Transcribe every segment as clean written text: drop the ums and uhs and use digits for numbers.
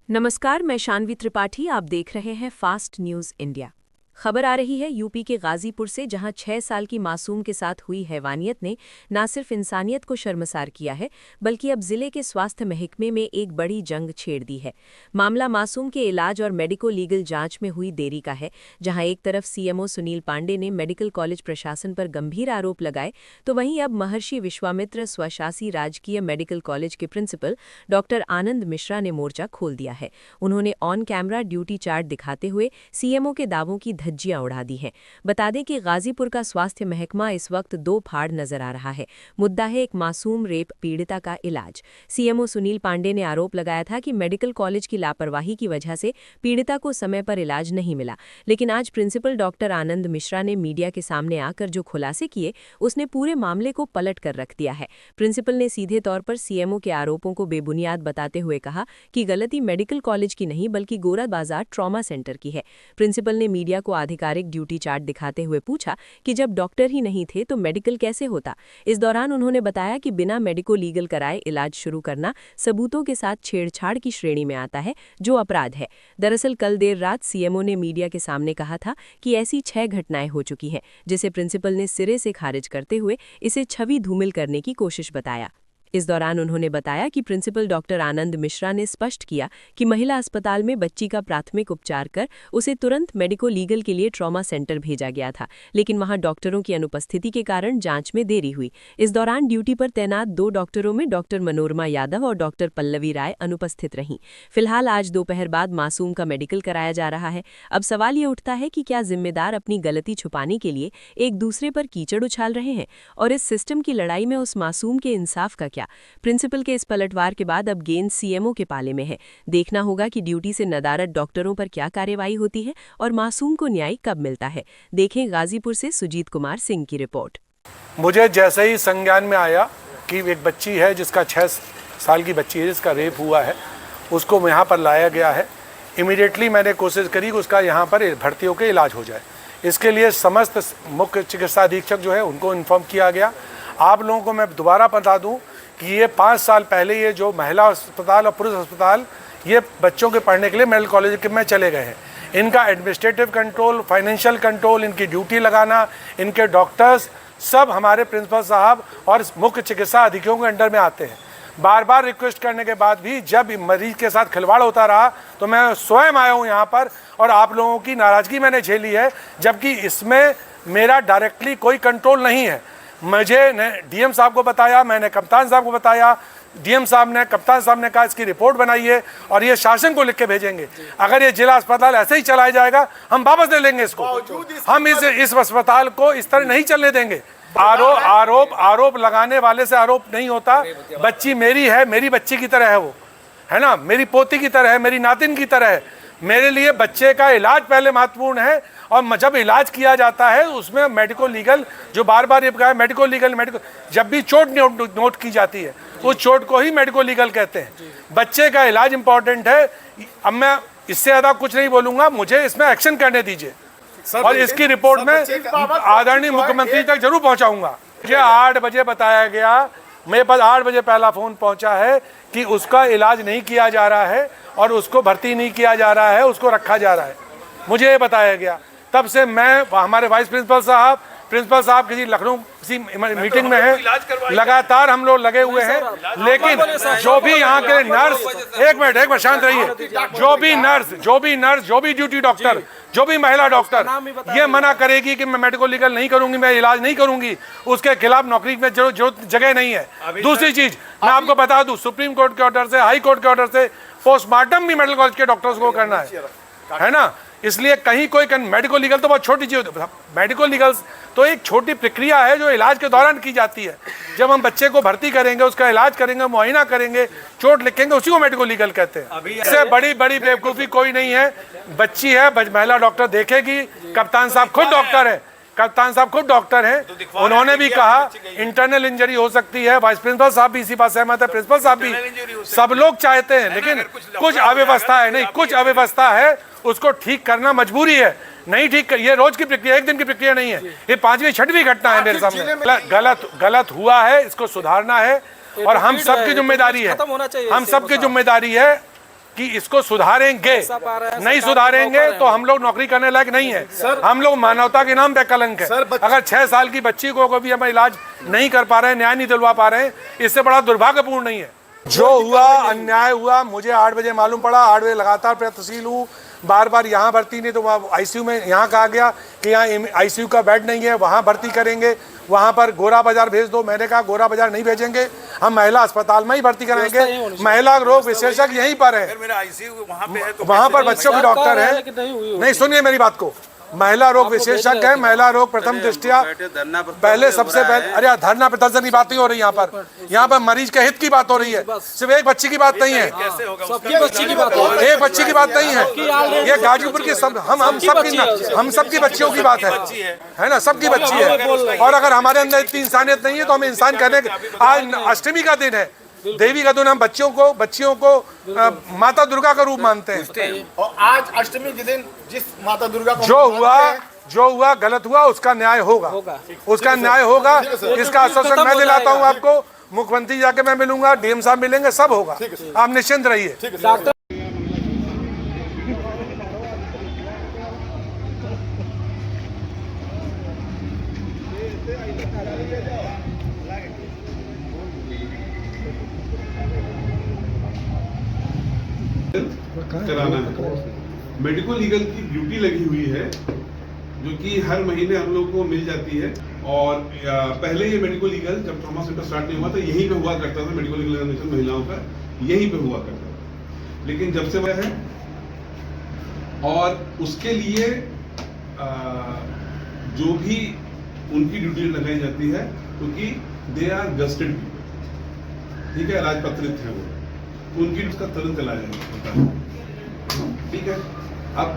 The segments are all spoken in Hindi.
नमस्कार, मैं शानवी त्रिपाठी। आप देख रहे हैं फास्ट न्यूज इंडिया। खबर आ रही है यूपी के गाजीपुर से, जहां 6 साल की मासूम के साथ हुई हैवानियत ने न सिर्फ इंसानियत को शर्मसार किया है, बल्कि अब जिले के स्वास्थ्य महकमे में एक बड़ी जंग छेड़ दी है। मामला मासूम के इलाज और मेडिको लीगल जांच में हुई देरी का है, जहां एक तरफ सीएमओ सुनील पांडे ने मेडिकल कॉलेज प्रशासन पर गंभीर आरोप लगाए, तो वहीं अब महर्षि विश्वामित्र स्वशासी राजकीय मेडिकल कॉलेज के प्रिंसिपल डॉक्टर आनंद मिश्रा ने मोर्चा खोल दिया है। उन्होंने ऑन कैमरा ड्यूटी चार्ट दिखाते हुए सीएमओ के दावों की धज्जियां उड़ा दी हैं। बता दें कि गाजीपुर का स्वास्थ्य महकमा इस वक्त दो फाड़ नजर आ रहा है। मुद्दा है एक मासूम रेप पीड़िता का इलाज। सीएमओ सुनील पांडे ने आरोप लगाया था कि मेडिकल कॉलेज की लापरवाही की वजह से पीड़िता को समय पर इलाज नहीं मिला, लेकिन आज प्रिंसिपल डॉक्टर आनंद मिश्रा ने मीडिया के सामने आकर जो खुलासे किए, उसने पूरे मामले को पलट कर रख दिया है। प्रिंसिपल ने सीधे तौर पर सीएमओ के आरोपों को बेबुनियाद बताते हुए कहा कि गलती मेडिकल कॉलेज की नहीं, बल्कि गोरा बाजार ट्रॉमा सेंटर की है। प्रिंसिपल ने मीडिया को आधिकारिक ड्यूटी चार्ट दिखाते हुए पूछा कि जब डॉक्टर ही नहीं थे तो मेडिकल कैसे होता। इस दौरान उन्होंने बताया कि बिना मेडिको लीगल कराए इलाज शुरू करना सबूतों के साथ छेड़छाड़ की श्रेणी में आता है, जो अपराध है। दरअसल कल देर रात सीएमओ ने मीडिया के सामने कहा था कि ऐसी 6 घटनाएं हो चुकी हैं, जिसे प्रिंसिपल ने सिरे से खारिज करते हुए इसे छवि धूमिल करने की कोशिश बताया। इस दौरान उन्होंने बताया कि प्रिंसिपल डॉक्टर आनंद मिश्रा ने स्पष्ट किया कि महिला अस्पताल में बच्ची का प्राथमिक उपचार कर उसे तुरंत मेडिको लीगल के लिए ट्रॉमा सेंटर भेजा गया था, लेकिन वहां डॉक्टरों की अनुपस्थिति के कारण जांच में देरी हुई। इस दौरान ड्यूटी पर तैनात 2 डॉक्टरों में डॉक्टर मनोरमा यादव और डॉक्टर पल्लवी राय अनुपस्थित रहीं। फिलहाल आज दोपहर बाद मासूम का मेडिकल कराया जा रहा है। अब सवाल ये उठता है कि क्या जिम्मेदार अपनी गलती छुपाने के लिए एक दूसरे पर कीचड़ उछाल रहे हैं, और इस सिस्टम की लड़ाई में उस मासूम के इंसाफ का क्या। प्रिंसिपल के इस पलटवार के बाद अब गेंद सीएमओ के पाले में है। देखना होगा कि ड्यूटी से नदारद डॉक्टरों पर क्या कार्रवाई होती है और मासूम को न्याय कब मिलता है। देखें गाजीपुर से सुजीत कुमार सिंह की रिपोर्ट। मुझे जैसे ही संज्ञान में आया कि एक बच्ची है जिसका 6 साल की बच्ची है जिसका रेप हुआ है, उसको यहाँ पर लाया गया है, इमीडिएटली मैंने कोशिश करी कि उसका यहाँ पर भर्ती होकर इलाज हो जाए। इसके लिए समस्त मुख्य चिकित्सा अधीक्षक जो है उनको इन्फॉर्म किया गया। आप लोगों को मैं दोबारा बता दूं कि ये 5 साल पहले ये जो महिला अस्पताल और पुरुष अस्पताल ये बच्चों के पढ़ने के लिए मेडिकल कॉलेज में चले गए हैं। इनका एडमिनिस्ट्रेटिव कंट्रोल, फाइनेंशियल कंट्रोल, इनकी ड्यूटी लगाना, इनके डॉक्टर्स सब हमारे प्रिंसिपल साहब और मुख्य चिकित्सा अधिकारियों के अंडर में आते हैं। बार बार रिक्वेस्ट करने के बाद भी जब मरीज के साथ खिलवाड़ होता रहा तो मैं स्वयं आया हूँ यहाँ पर, और आप लोगों की नाराज़गी मैंने झेली है, जबकि इसमें मेरा डायरेक्टली कोई कंट्रोल नहीं है। मुझे डीएम साहब को बताया, मैंने कप्तान साहब को बताया, डीएम साहब ने, कप्तान साहब ने कहा इसकी रिपोर्ट बनाइए और ये शासन को लिख के भेजेंगे। अगर ये जिला अस्पताल ऐसे ही चलाया जाएगा हम वापस ले लेंगे इसको। हम इस अस्पताल को इस तरह नहीं चलने देंगे। आरोप लगाने वाले से आरोप नहीं होता। बच्ची मेरी है, मेरी बच्ची की तरह है वो, है ना, मेरी पोती की तरह है, मेरी नातिन की तरह है। मेरे लिए बच्चे का इलाज पहले महत्वपूर्ण है, और जब इलाज किया जाता है उसमें मेडिको लीगल, जो बार बार ये कहा मेडिको लीगल, जब भी चोट नोट की जाती है उस चोट को ही मेडिको लीगल कहते हैं। बच्चे का इलाज इंपॉर्टेंट है। अब मैं इससे ज़्यादा कुछ नहीं बोलूँगा, मुझे इसमें एक्शन करने दीजिए और इसकी रिपोर्ट में आदरणीय मुख्यमंत्री तक जरूर पहुँचाऊँगा। मुझे 8 बजे बताया गया, मेरे पास 8 बजे पहला फ़ोन पहुँचा है कि उसका इलाज नहीं किया जा रहा है और उसको भर्ती नहीं किया जा रहा है, उसको रखा जा रहा है, मुझे ये बताया गया। तब से मैं, हमारे वाइस प्रिंसिपल साहब किसी लखनऊ किसी मीटिंग में है, लगातार हम लोग लगे हुए हैं, लेकिन जो भी यहाँ के नर्स, एक मिनट शांत रहिए, जो भी ड्यूटी डॉक्टर, जो भी महिला डॉक्टर ये मना करेगी कि मैं मेडिको लीगल नहीं करूंगी, मैं इलाज नहीं करूंगी, उसके खिलाफ नौकरी में जो जगह नहीं है। दूसरी चीज मैं आपको बता दूं, सुप्रीम कोर्ट के ऑर्डर से, हाई कोर्ट के ऑर्डर से पोस्टमार्टम भी मेडिकल कॉलेज के डॉक्टर्स को करना है ना। इसलिए कहीं कोई मेडिको लीगल तो बहुत छोटी चीज, मेडिको लीगल तो एक छोटी प्रक्रिया है जो इलाज के दौरान की जाती है। जब हम बच्चे को भर्ती करेंगे, उसका इलाज करेंगे, मुआयना करेंगे, चोट लिखेंगे, उसी को मेडिको लीगल कहते हैं। इससे बड़ी बेवकूफ़ी कोई नहीं है। बच्ची है, महिला डॉक्टर देखेगी, कप्तान साहब खुद डॉक्टर हैं, उन्होंने भी कहा इंटरनल इंजरी हो सकती है। वाइस प्रिंसिपल साहब भी इसी बात सहमत है, प्रिंसिपल साहब भी, सब लोग चाहते हैं, लेकिन कुछ अव्यवस्था है, नहीं कुछ अव्यवस्था है, उसको ठीक करना मजबूरी है। नहीं ठीक, ये रोज की प्रक्रिया, एक दिन की प्रक्रिया नहीं है। ये 5वीं 6वीं घटना है मेरे सामने। गलत हुआ है, इसको सुधारना है और हम सबकी जिम्मेदारी है, हम सबकी जिम्मेदारी है कि इसको सुधारेंगे, नहीं सुधारेंगे तो हम लोग नौकरी करने लायक नहीं है। हम लोग मानवता के नाम पे कलंक है। अगर 6 साल की बच्ची को भी हम इलाज नहीं कर पा रहे हैं, न्याय नहीं दिलवा पा रहे हैं, इससे बड़ा दुर्भाग्यपूर्ण नहीं है। जो हुआ अन्याय हुआ, मुझे 8 बजे मालूम पड़ा, 8 बजे लगातार प्रयत्नशील हूँ, बार बार यहाँ भर्ती नहीं तो वहाँ आईसीयू में, यहाँ कहा गया कि यहाँ आईसीयू का बेड नहीं है, वहाँ भर्ती करेंगे, वहाँ पर गोरा बाजार भेज दो। मैंने कहा गोरा बाजार नहीं भेजेंगे, हम महिला अस्पताल में ही भर्ती कराएंगे। महिला रोग विशेषज्ञ यहीं पर है, वहाँ पर बच्चों के डॉक्टर है। नहीं, सुनिए मेरी बात को, महिला रोग विशेषज्ञ है, महिला रोग प्रथम दृष्टिया पहले सबसे पहले। अरे धरना प्रदर्शन की बात नहीं हो रही यहाँ पर मरीज के हित की बात हो रही है, सिर्फ एक बच्ची की बात नहीं है, एक बच्ची की बात नहीं है। ये गाजीपुर की सब हम सबकी बच्चियों की बात है ना, सबकी बच्ची है। और अगर हमारे अंदर इतनी इंसानियत नहीं है तो हम इंसान कहने, आज अष्टमी का दिन है, देवी का दिन, हम बच्चियों को माता दुर्गा का रूप मानते हैं। और आज अष्टमी के दिन जिस माता दुर्गा को जो हुआ गलत हुआ, उसका न्याय होगा, उसका न्याय होगा। इसका आश्वासन मैं दिलाता हूँ आपको। मुख्यमंत्री जाके मैं मिलूंगा, डीएम साहब मिलेंगे, सब होगा, आप निश्चिंत रहिए। कराना है। मेडिको लीगल की ड्यूटी लगी हुई है जो कि हर महीने हम लोग को मिल जाती है। और पहले ये मेडिको लीगल जब ट्रॉमा सेंटर स्टार्ट नहीं हुआ था यहीं पे हुआ करता था, मेडिको लीगल एग्जामिनेशन महिलाओं का यहीं पे हुआ करता था। लेकिन जब से वह है और उसके लिए जो भी उनकी ड्यूटी लगाई जाती है, क्योंकि दे आर गस्टेड पीपल, ठीक है, राजपत्रित है वो, उनकी उसका तुरंत इलाज होता है, ठीक है। अब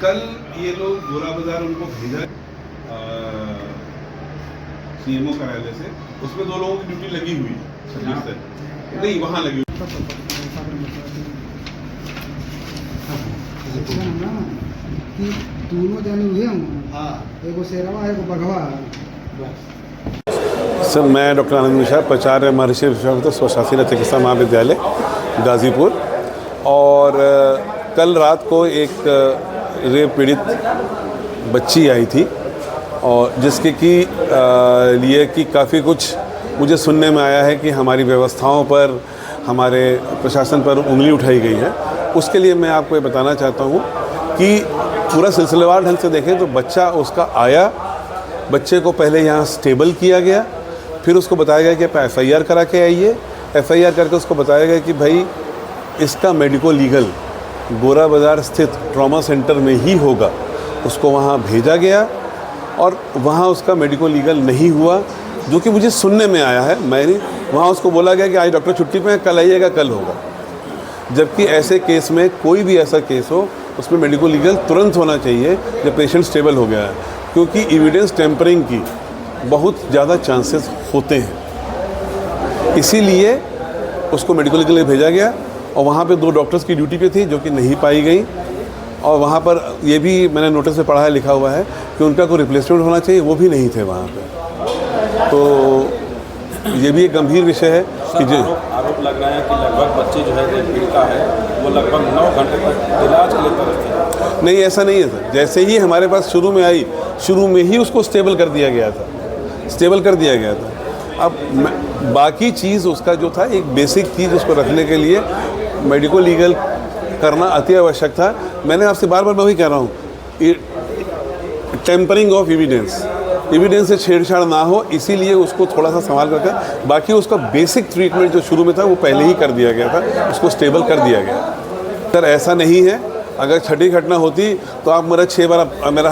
कल ये लोग गोरा बाजार उनको भेजा सीएमओ कार्यालय से, उसमें 2 लोगों की ड्यूटी लगी हुई है, नहीं वहाँ लगी हुई। कि दोनों जने हुए हम, एगो शेरवा एगो बघवा। सर, मैं डॉक्टर आनंद मिश्रा, प्राचार्य महर्षि विश्वविद्यालय स्वशासी चिकित्सा महाविद्यालय गाजीपुर। और कल रात को एक रेप पीड़ित बच्ची आई थी और जिसके लिए कि काफ़ी कुछ मुझे सुनने में आया है कि हमारी व्यवस्थाओं पर, हमारे प्रशासन पर उंगली उठाई गई है। उसके लिए मैं आपको ये बताना चाहता हूँ कि पूरा सिलसिलेवार ढंग से देखें तो बच्चा उसका आया, बच्चे को पहले यहाँ स्टेबल किया गया, फिर उसको बताया गया कि आप FIR करा के आइए। FIR करके उसको बताया गया कि भाई इसका मेडिको लीगल गोरा बाज़ार स्थित ट्रॉमा सेंटर में ही होगा। उसको वहाँ भेजा गया और वहाँ उसका मेडिको लीगल नहीं हुआ, जो कि मुझे सुनने में आया है। मैंने वहाँ उसको बोला गया कि आज डॉक्टर छुट्टी पे हैं, कल आइएगा, कल होगा। जबकि ऐसे केस में, कोई भी ऐसा केस हो, उसमें मेडिको लीगल तुरंत होना चाहिए जब पेशेंट स्टेबल हो गया है, क्योंकि एविडेंस टेम्परिंग की बहुत ज़्यादा चांसेस होते हैं। इसीलिए उसको मेडिको लीगल में भेजा गया और वहाँ पे 2 डॉक्टर्स की ड्यूटी पे थी जो कि नहीं पाई गई। और वहाँ पर ये भी मैंने नोटिस में पढ़ा है, लिखा हुआ है कि उनका कोई रिप्लेसमेंट होना चाहिए, वो भी नहीं थे वहाँ पे। तो ये भी एक गंभीर विषय है कि जो आरोप लग रहा है कि लगभग बच्ची जो है पीड़िता है वो लगभग 9 घंटे तक इलाज के लिए तरसती। नहीं, ऐसा नहीं है सर। जैसे ही हमारे पास शुरू में आई, शुरू में ही उसको स्टेबल कर दिया गया था, स्टेबल कर दिया गया था। अब बाकी चीज़ उसका जो था, एक बेसिक चीज़ उसको रखने के लिए मेडिको लीगल करना अति आवश्यक था। मैंने आपसे बार बार मैं वही कह रहा हूँ, टेम्परिंग ऑफ एविडेंस से छेड़छाड़ ना हो, इसीलिए उसको थोड़ा सा संभाल करके, बाकी उसका बेसिक ट्रीटमेंट जो शुरू में था वो पहले ही कर दिया गया था, उसको स्टेबल कर दिया गया। सर, ऐसा नहीं है। अगर छठी घटना होती तो आप मेरा 6 बार मेरा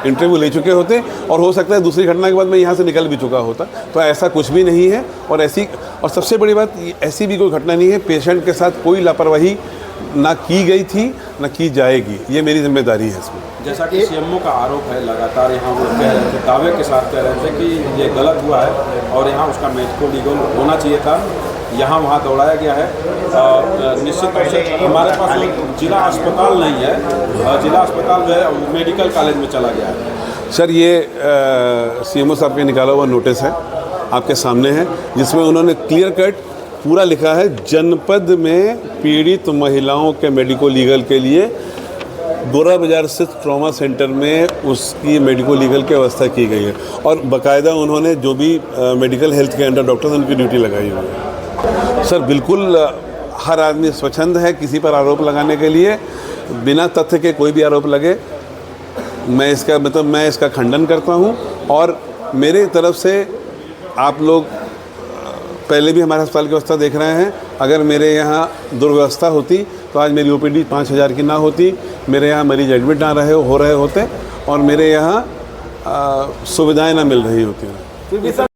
इंटरव्यू ले चुके होते और हो सकता है दूसरी घटना के बाद मैं यहाँ से निकल भी चुका होता। तो ऐसा कुछ भी नहीं है। और सबसे बड़ी बात, ऐसी भी कोई घटना नहीं है, पेशेंट के साथ कोई लापरवाही ना की गई थी ना की जाएगी, ये मेरी जिम्मेदारी है इसमें। जैसा कि सीएमओ का आरोप है, लगातार यहाँ वो कह रहे थे, दावे के साथ कह रहे थे कि ये गलत हुआ है और यहाँ उसका मेडिको लीगल होना चाहिए था, यहाँ वहाँ दौड़ाया गया है। निश्चित तौर से हमारे पास जिला अस्पताल नहीं है, जिला अस्पताल जो है मेडिकल कॉलेज में चला गया है। सर, ये सीएमओ साहब के निकाला हुआ नोटिस है, आपके सामने है, जिसमें उन्होंने क्लियर कट पूरा लिखा है जनपद में पीड़ित महिलाओं के मेडिको लीगल के लिए गोरा बाजार स्थित ट्रॉमा सेंटर में उसकी मेडिको लीगल की व्यवस्था की गई है और बाकायदा उन्होंने जो भी मेडिकल हेल्थ के अंडर डॉक्टर्स उनकी ड्यूटी लगाई हुई है। सर बिल्कुल हर आदमी स्वच्छंद है किसी पर आरोप लगाने के लिए, बिना तथ्य के कोई भी आरोप लगे मैं इसका खंडन करता हूं। और मेरे तरफ से आप लोग पहले भी हमारे अस्पताल की व्यवस्था देख रहे हैं, अगर मेरे यहाँ दुर्व्यवस्था होती तो आज मेरी OPD 5000 की ना होती, मेरे यहाँ मरीज एडमिट ना हो रहे होते और मेरे यहाँ सुविधाएं ना मिल रही होती।